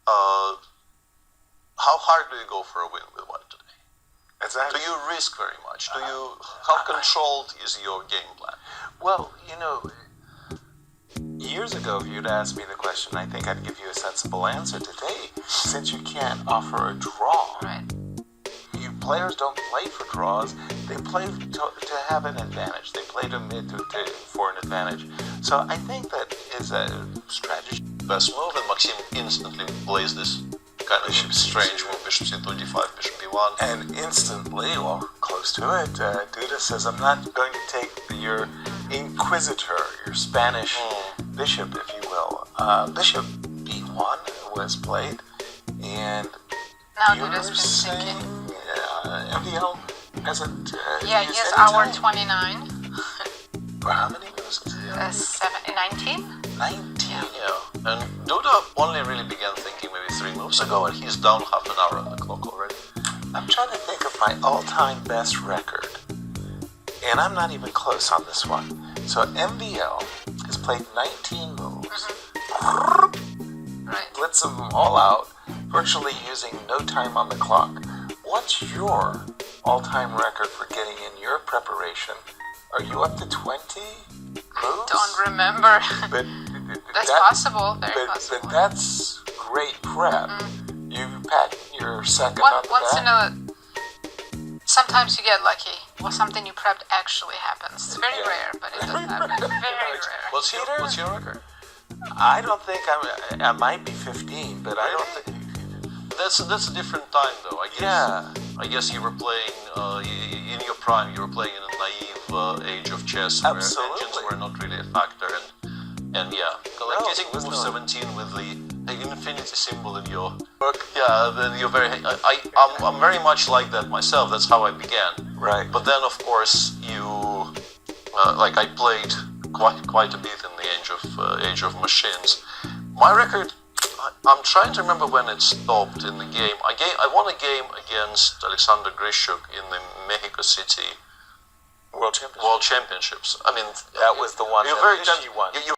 how hard do you go for a win with white today? Exactly. Do you risk very much? How controlled is your game plan? Well, years ago, if you'd asked me the question, I think I'd give you a sensible answer. Today, since you can't offer a draw, Right. Players don't play for draws. They play to have an advantage. They play for an advantage. So I think that is a strategy. Best move, and Maxime instantly plays this kind of strange move, bishop c2, d5, bishop b1. And instantly, or close to it, Duda says, I'm not going to take your inquisitor, your Spanish bishop, if you will. Bishop b1 was played, and Now you're Duda's been saying thinking. MVL hasn't Yeah, used yes, any hour time. 29. For how many minutes? 19? 19. Yeah, and Duda only really began thinking maybe 3 moves ago, and he's down half an hour on the clock already. I'm trying to think of my all-time best record, and I'm not even close on this one. So MVL has played 19 moves, Right. blitz them all out, virtually using no time on the clock. What's your all-time record for getting in your preparation? Are you up to 20 moves? Don't remember. But That's possible, very possible. But that's great prep. You pat your second on the Once in back. sometimes you get lucky. Well, something you prepped actually happens. It's very Yeah. rare, but it does happen. Very rare. What's your record? I don't think I might be 15, but I don't think. That's a different time, though. I guess you were playing in your prime. You were playing in a naive age of chess, where Absolutely. engines were not really a factor, and yeah, like No, getting it was move not. 17 with the infinity symbol in your book. Yeah, then you're I'm very much like that myself. That's how I began. Right. But then, of course, I played quite a bit in the age of machines. My record, I'm trying to remember when it stopped in the game. I won a game against Alexander Grishuk in the Mexico City World Championships. I mean, That was the one. you're that very Fishy won. you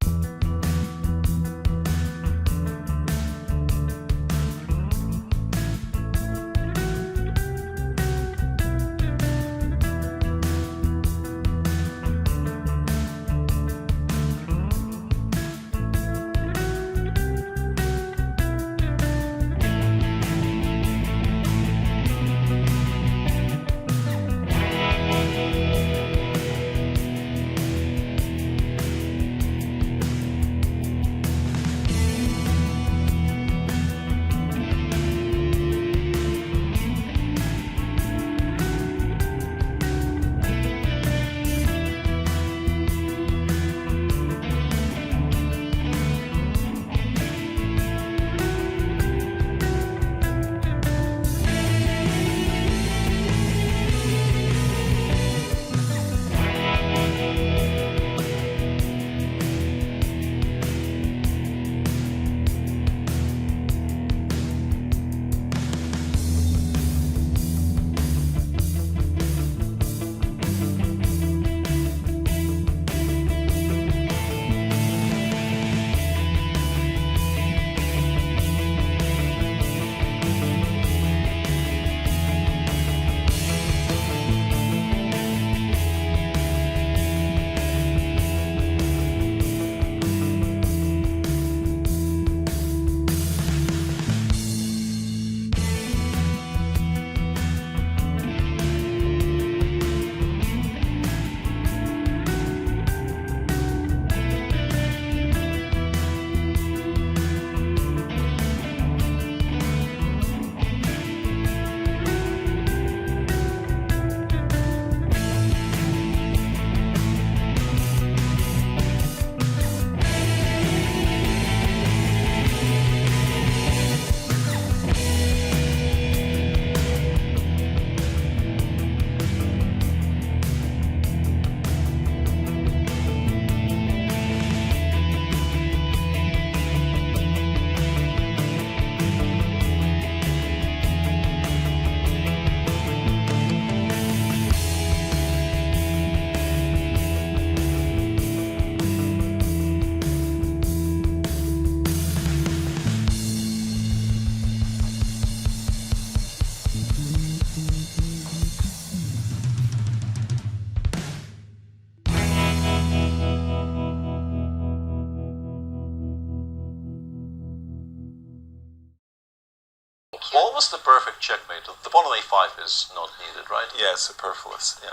almost the perfect checkmate. The pawn on a5 is not needed, right? Yeah, superfluous. Yeah.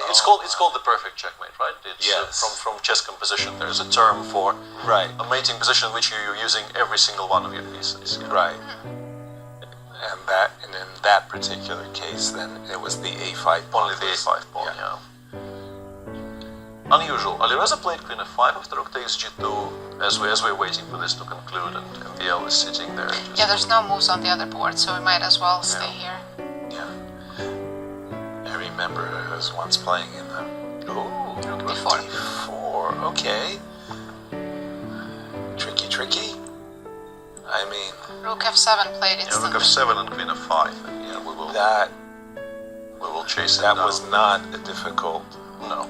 It's called the perfect checkmate, right? It's Yes. From chess composition. There's a term for Right. a mating position in which you're using every single one of your pieces. Yeah. Right. And in that particular case, then it was the a5 pawn. Only the a5 pawn. Yeah. Yeah. Unusual. Alireza played queen f5 after rook takes g2 as we're waiting for this to conclude, and MVL is sitting there. Just Yeah, there's no moves on the other board, so we might as well stay here. Yeah. I remember I was once playing in the Rook d4. d4. Okay. Tricky. I mean, Rook f7 played yeah, rook instantly. f7 and queen f5, and yeah, we will chase it that down. was not a difficult No.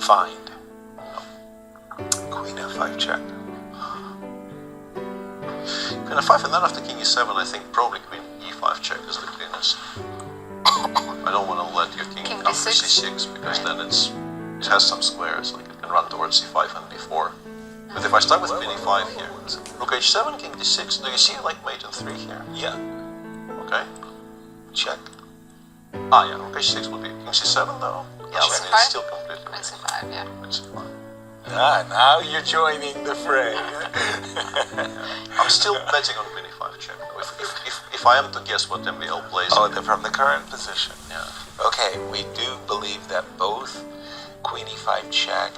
find. Queen f5 check. Queen f5, and then after king e7, I think probably queen e5 check is the cleanest. I don't want to let your king King come to d6. c6, because then it has some squares, like it can run towards c5 and b4. But if I start with queen e5 here, rook h7, king d6, do you see like mate in 3 here? Yeah. Okay. Check. Ah, yeah, rook h6 will be king c7 though. Yeah, King then c5? it's still completely Queen c5, yeah. queen c5. Now you're joining the fray. I'm still betting on queen e5 check. If I am to guess what MVL plays. Oh, from the current position. Yeah. Okay, we do believe that both queen e5 check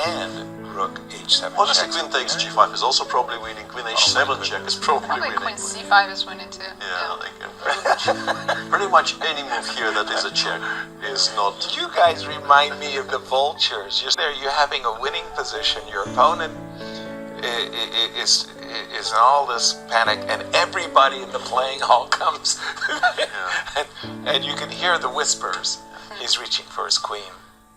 and rook h7 Honestly, check. queen takes g5 is also probably winning. Queen h7 my check is probably Probably winning. queen c5 is winning too. Yeah, like pretty much any move here that is a check is not. You guys remind me of the vultures. You're there, you're having a winning position. Your opponent is in all this panic, and everybody in the playing hall comes, and you can hear the whispers. He's reaching for his queen.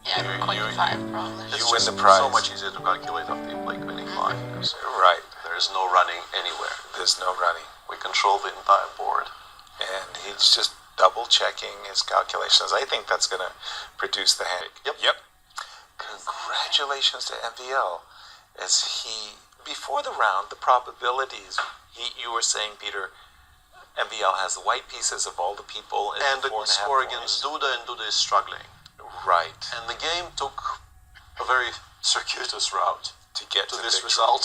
Yeah, queen e5 probably. It's You win just the prize. so much easier to calculate after you play queen e5 because Right. there is no running anywhere. There's no running. We control the entire board. And he's just double checking his calculations. I think that's going to produce the hand. Yep. Congratulations to MVL. As before the round, the probabilities, you were saying, Peter, MVL has the white pieces of all the people. And the 4.5 score points. against Duda, and Duda is struggling. Right. And the game took a very circuitous route To get to to this victory. result.